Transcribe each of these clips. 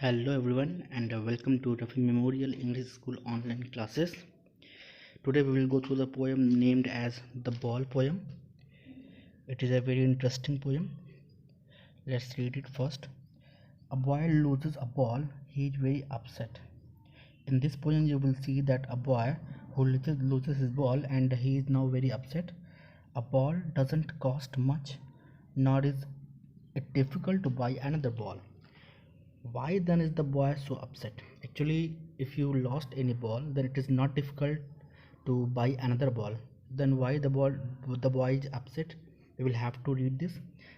Hello everyone and welcome to Rafi Memorial English School online classes. Today we will go through the poem named as The Ball Poem. It is a very interesting poem. Let's read it first. A boy loses a ball, he is very upset. In this poem you will see that a boy who loses his ball and he is now very upset. A ball doesn't cost much, nor is it difficult to buy another ball. Why then is the boy so upset? Actually, if you lost any ball, then it is not difficult to buy another ball. Then why the boy is upset? We will have to read this.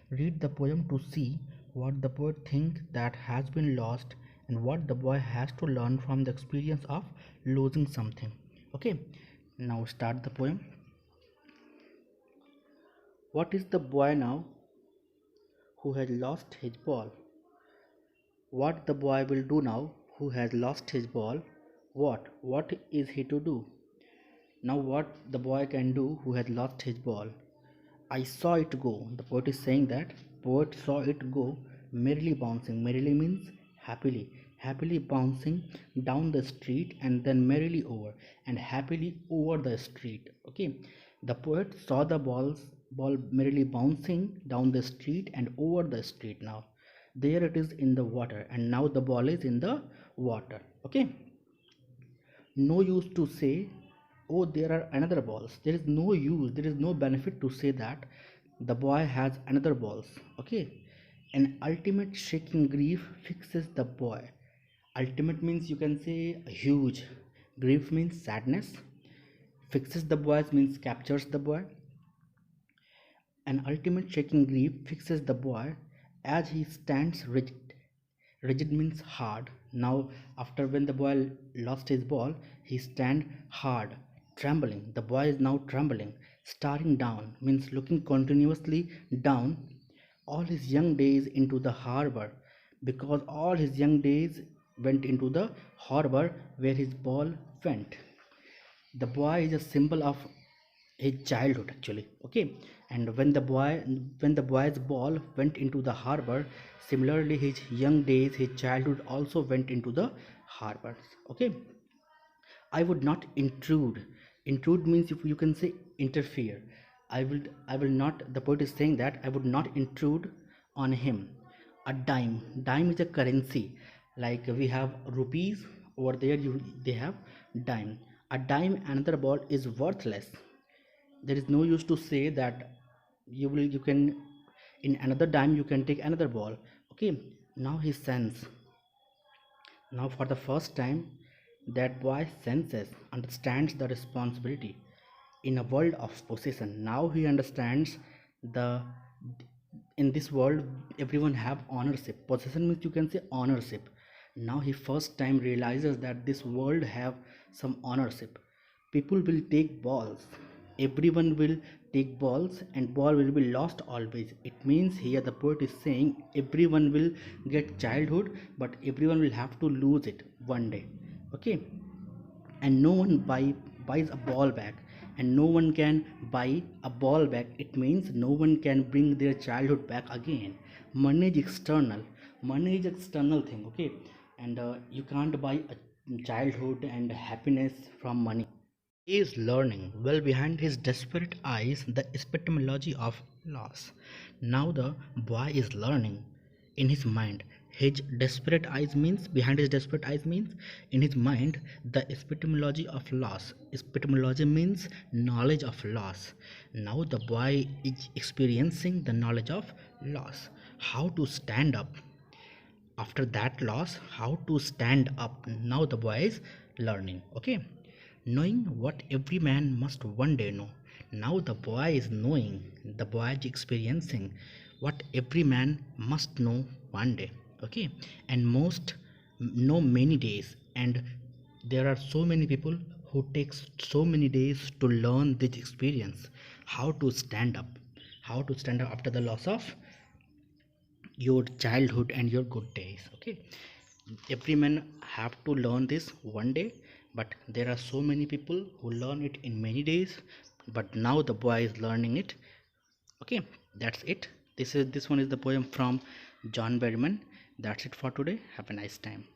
Read the poem to see what the poet thinks that has been lost and what the boy has to learn from the experience of losing something. Okay, now start the poem. What is the boy now who has lost his ball? What the boy will do now who has lost his ball? What is he to do? Now what the boy can do who has lost his ball? I saw it go. The poet is saying that poet saw it go merrily bouncing. Merrily means happily. Happily bouncing down the street and then merrily over and happily over the street. Okay. The poet saw the ball merrily bouncing down the street and over the street now. There it is in the water and now the ball is in the water. Okay, no use to say, oh, there are another balls. There is no use, there is no benefit to say that the boy has another balls. Okay, an ultimate shaking grief fixes the boy. Ultimate means you can say huge. Grief means sadness. Fixes the boy means captures the boy. An ultimate shaking grief fixes the boy as he stands rigid. Rigid means hard. Now, after when the boy lost his ball, he stand hard, trembling. The boy is now trembling. Staring down means looking continuously down all his young days into the harbor, because all his young days went into the harbor where his ball went. The boy is a symbol of his childhood actually. Okay, and when the boy's ball went into the harbor, similarly his young days, his childhood also went into the harbor. Okay, I would not intrude. Intrude means if you can say interfere. I will not, the poet is saying that I would not intrude on him. A dime. Dime is a currency. Like we have rupees, over there they have dime. A dime another ball is worthless. There is no use to say that you can in another dime you can take another ball. Okay, now he sense. Now for the first time that boy senses, understands the responsibility in a world of possession. Now he understands the in this world everyone have ownership. Possession means you can say ownership. Now he first time realizes that this world have some ownership. People will take balls, everyone will take balls and ball will be lost always. It means here the poet is saying everyone will get childhood but everyone will have to lose it one day. Okay, and no one buys a ball back, and no one can buy a ball back. It means no one can bring their childhood back again. Money is external. Money is external thing. Okay, and you can't buy a childhood and happiness from money. He is learning. Well, behind his desperate eyes, the epistemology of loss. Now the boy is learning in his mind. His desperate eyes means, behind his desperate eyes means, in his mind, the epistemology of loss. Epistemology means knowledge of loss. Now the boy is experiencing the knowledge of loss. How to stand up after that loss, how to stand up. Now the boy is learning. Okay, knowing what every man must one day know. Now the boy is knowing, the boy is experiencing what every man must know one day. Okay, and most know many days, and there are so many people who takes so many days to learn this experience. How to stand up, how to stand up after the loss of your childhood and your good days. Okay, every man have to learn this one day, but there are so many people who learn it in many days, but now the boy is learning it. Okay, that's it. This one is the poem from John Berryman, That's it for today. Have a nice time.